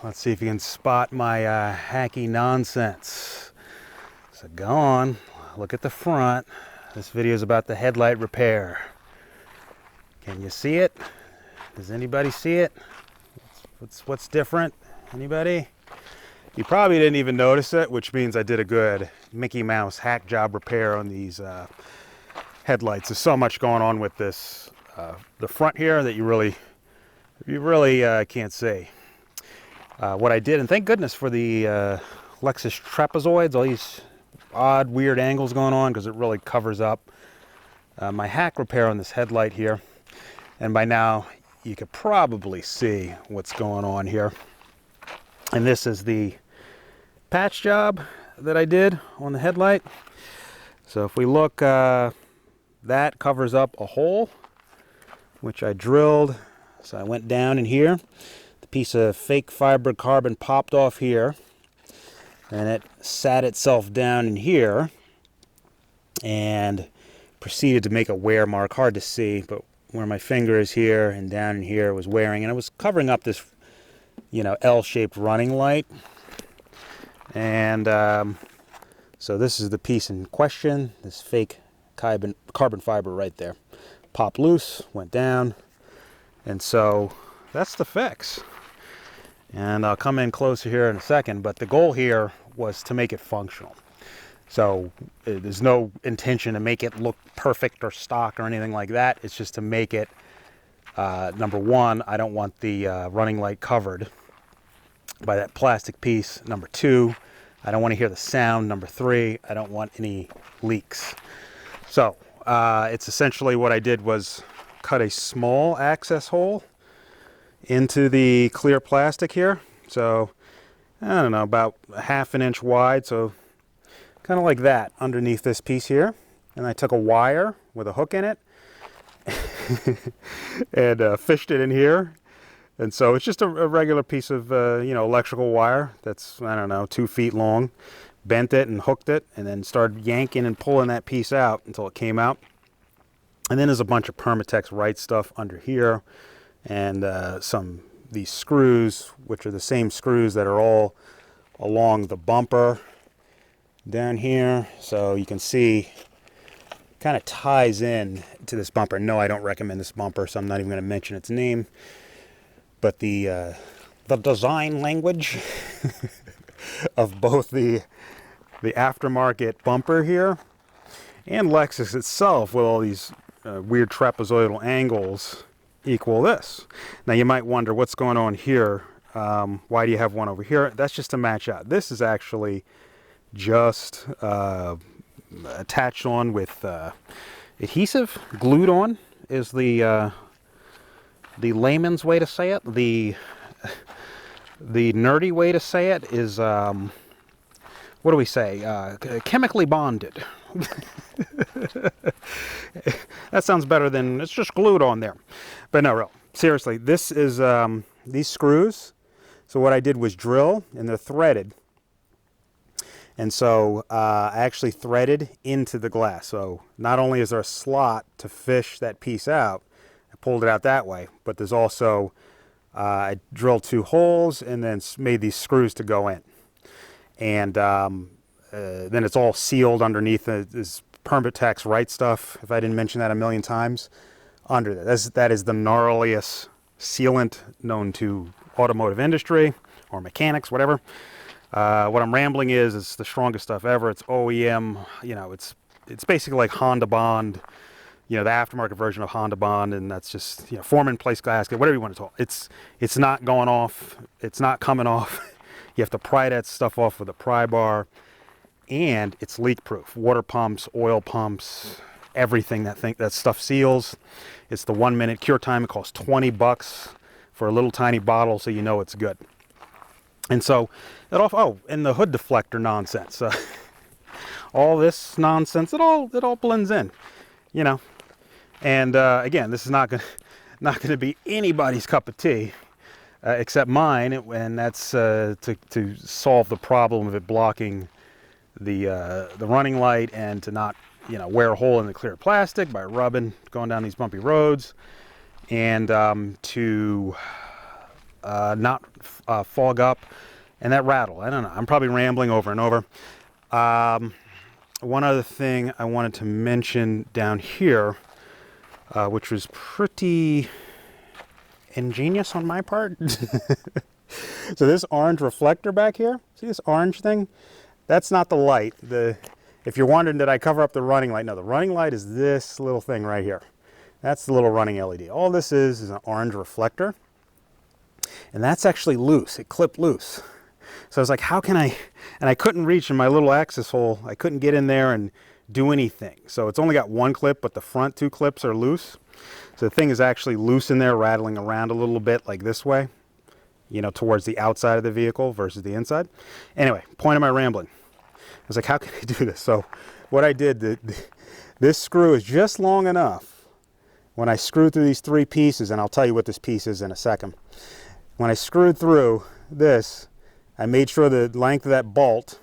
Let's see if you can spot my hacky nonsense. So go on, look at the front. This video is about the headlight repair. Can you see it? Does anybody see it? What's different? Anybody? You probably didn't even notice it, which means I did a good Mickey Mouse hack job repair on these headlights. There's so much going on with this, the front here, that you really can't see. What I did, and thank goodness for the Lexus trapezoids, all these odd, weird angles going on, because it really covers up my hack repair on this headlight here. And by now, you could probably see what's going on here. And this is the patch job that I did on the headlight. So if we look, that covers up a hole, which I drilled. So I went down in here. The piece of fake fiber carbon popped off here, and it sat itself down in here and proceeded to make a wear mark. Hard to see, but where my finger is here and down in here was wearing, and it was covering up this, you know, L-shaped running light. And so this is the piece in question, this fake carbon fiber right there. Popped loose, went down, and so that's the fix. And I'll come in closer here in a second, but the goal here was to make it functional. So there's no intention to make it look perfect or stock or anything like that. It's just to make it, number one, I don't want the running light covered by that plastic piece. Number two, I don't want to hear the sound. Number three, I don't want any leaks. So it's essentially what I did was cut a small access hole into the clear plastic here. So I don't know, about a ½ an inch wide, so kind of like that underneath this piece here. And I took a wire with a hook in it and fished it in here. And so it's just a regular piece of you know, electrical wire that's, I don't know, 2 feet long. Bent it and hooked it, and then started yanking and pulling that piece out until it came out. And then there's a bunch of Permatex Right stuff under here, and these screws, which are the same screws that are all along the bumper down here. So you can see, kind of ties in to this bumper. No, I don't recommend this bumper, so I'm not even going to mention its name. But the design language of both the aftermarket bumper here and Lexus itself, with all these weird trapezoidal angles, equal this. Now you might wonder what's going on here. Why do you have one over here? That's just to match out. This is actually just attached on with adhesive, glued on is the layman's way to say it. The nerdy way to say it is, what do we say? Chemically bonded. That sounds better than it's just glued on there. But no, real seriously, this is these screws. So what I did was drill, and they're threaded. And so I actually threaded into the glass. So not only is there a slot to fish that piece out, I pulled it out that way, but there's also, I drilled 2 holes and then made these screws to go in. And then it's all sealed underneath this Permatex Right stuff, if I didn't mention that a million times, under that. That is the gnarliest sealant known to automotive industry or mechanics, whatever. What I'm rambling is it's the strongest stuff ever. It's OEM, you know, it's basically like Honda Bond, you know, the aftermarket version of Honda Bond, and that's just, you know, form in place gasket, whatever you want to call it. It's not going off, it's not coming off. You have to pry that stuff off with a pry bar, and it's leak proof. Water pumps, oil pumps, everything that stuff seals. It's the 1 minute cure time. It costs $20 for a little tiny bottle, so you know it's good. And so it all, and the hood deflector nonsense, all this nonsense, it all blends in, you know. And again, this is not gonna be anybody's cup of tea, except mine, and that's to solve the problem of it blocking the running light, and to not, you know, wear a hole in the clear plastic by rubbing, going down these bumpy roads, and to not fog up, and that rattle. I don't know. I'm probably rambling over and over. One other thing I wanted to mention down here, which was pretty ingenious on my part. So this orange reflector back here, see this orange thing? That's not the light. If you're wondering, did I cover up the running light? No, the running light is this little thing right here. That's the little running LED. All this is an orange reflector. And that's actually loose. It clipped loose. So I was like, how can I? And I couldn't reach in my little access hole. I couldn't get in there and do anything. So it's only got one clip, but the front two clips are loose. So the thing is actually loose in there, rattling around a little bit like this way, you know, towards the outside of the vehicle versus the inside. Anyway, point of my rambling. I was like, how can I do this? So what I did, this screw is just long enough. When I screwed through these three pieces, and I'll tell you what this piece is in a second. When I screwed through this, I made sure the length of that bolt,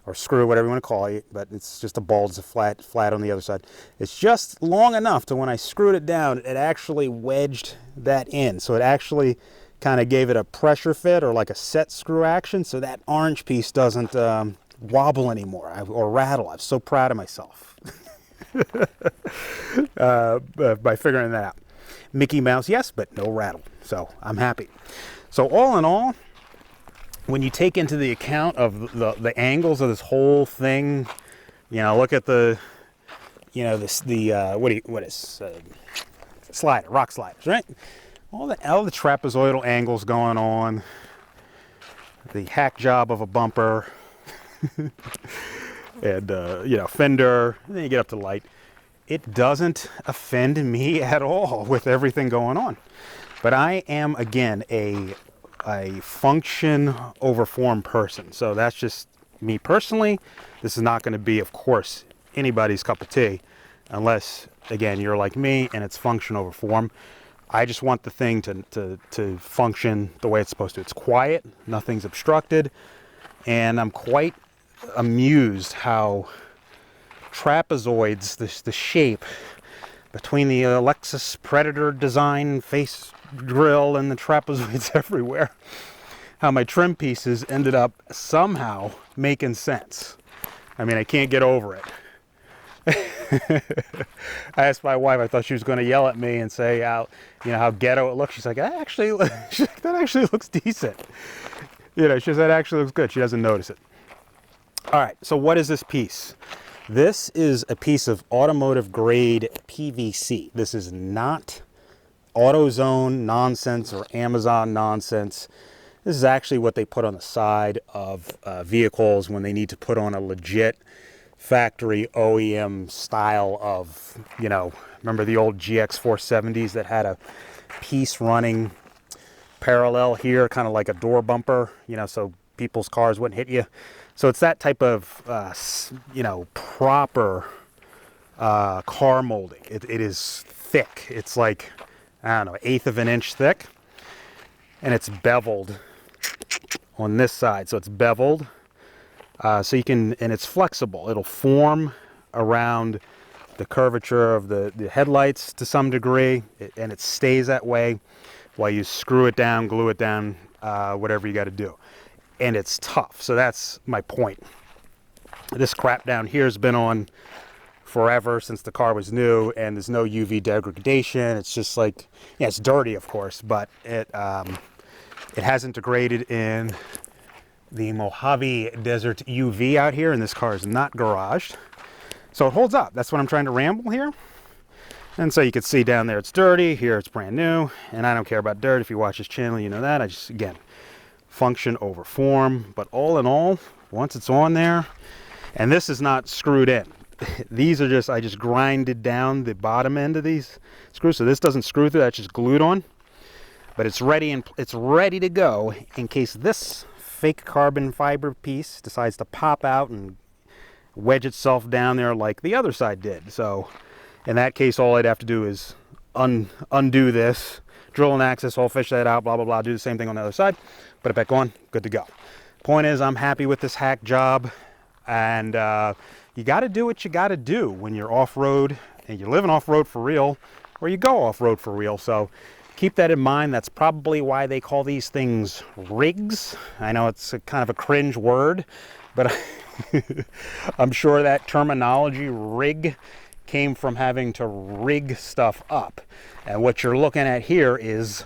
or screw, whatever you want to call it, but it's just a bolt, it's a flat on the other side. It's just long enough to when I screwed it down, it actually wedged that in. So it actually kind of gave it a pressure fit or like a set screw action, so that orange piece doesn't wobble anymore or rattle. I'm so proud of myself by figuring that out. Mickey Mouse, yes, but no rattle. So I'm happy. So all in all, when you take into the account of the angles of this whole thing, you know, look at the, you know, what is slider, rock sliders, right? All the trapezoidal angles going on, the hack job of a bumper, and you know, fender, and then you get up to light. It doesn't offend me at all with everything going on. But I am, again, a function over form person. So that's just me personally. This is not going to be, of course, anybody's cup of tea, unless, again, you're like me and it's function over form. I just want the thing to function the way it's supposed to. It's quiet, nothing's obstructed, and I'm quite amused how trapezoids, the shape between the Lexus Predator design face grill and the trapezoids everywhere, how my trim pieces ended up somehow making sense. I mean, I can't get over it. I asked my wife, I thought she was going to yell at me and say how, you know, how ghetto it looks. She's like, that actually looks decent. You know, she said, that actually looks good. She doesn't notice it. All right, so what is this piece? This is a piece of automotive grade PVC. This is not AutoZone nonsense or Amazon nonsense. This is actually what they put on the side of vehicles when they need to put on a legit factory OEM style of, you know, remember the old GX470s that had a piece running parallel here, kind of like a door bumper, you know, so people's cars wouldn't hit you. So it's that type of, you know, proper car molding. It is thick. It's like, I don't know, 1/8 of an inch thick. And it's beveled on this side. So it's beveled. So you can, and it's flexible. It'll form around the curvature of the headlights to some degree. And it stays that way while you screw it down, glue it down, whatever you got to do. And it's tough. So that's my point. This crap down here has been on forever, since the car was new, and there's no UV degradation. It's just like, yeah, it's dirty, of course, but it hasn't degraded in the Mojave Desert UV out here, and this car is not garaged. So it holds up. That's what I'm trying to ramble here. And so you can see down there it's dirty, here it's brand new, and I don't care about dirt. If you watch this channel, you know that. I just, again, function over form. But all in all, once it's on there, and this is not screwed in. These are just, I just grinded down the bottom end of these screws, so this doesn't screw through, that's just glued on. But it's ready, and it's ready to go in case this fake carbon fiber piece decides to pop out and wedge itself down there like the other side did. So in that case, all I'd have to do is undo this, drill an access hole, fish that out, blah, blah, blah, do the same thing on the other side, put it back on, good to go. Point is, I'm happy with this hack job, and you got to do what you got to do when you're off-road, and you're living off-road for real, or you go off-road for real. So keep that in mind. That's probably why they call these things rigs. I know it's a kind of a cringe word, but I'm sure that terminology, rig, came from having to rig stuff up. And what you're looking at here is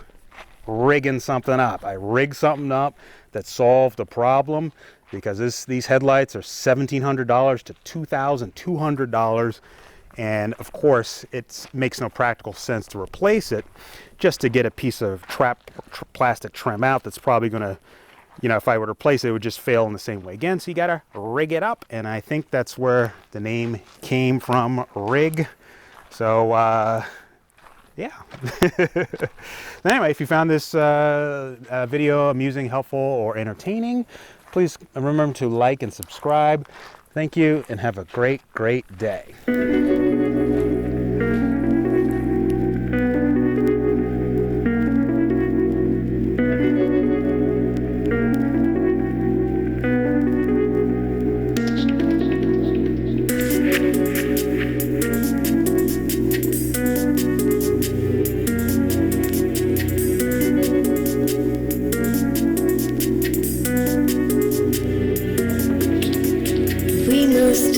rigging something up. I rigged something up that solved a problem, because these headlights are $1,700 to $2,200. And of course, it makes no practical sense to replace it just to get a piece of plastic trim out that's probably going to, you know, if I were to replace it, it would just fail in the same way again. So you got to rig it up. And I think that's where the name came from, rig. So, yeah. Anyway, if you found this video amusing, helpful, or entertaining, please remember to like and subscribe. Thank you, and have a great, great day.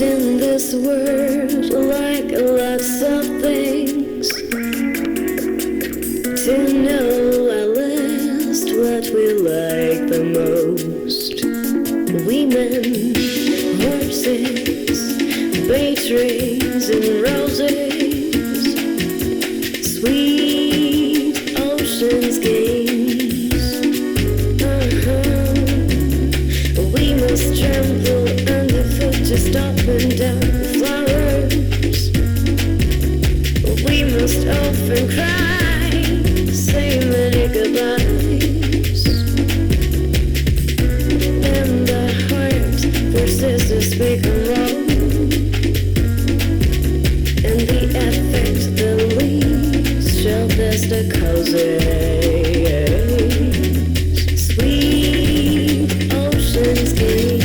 In this world, like lots of things, to know at last what we like the most. Women, horses, bay trees and roses, sweet ocean's games. We must tremble underfoot to stop and down the flowers. We must often cry, say many goodbyes, and the heart persists to speak alone, and the effect that leaves shall best a cozy. Sweet ocean's games.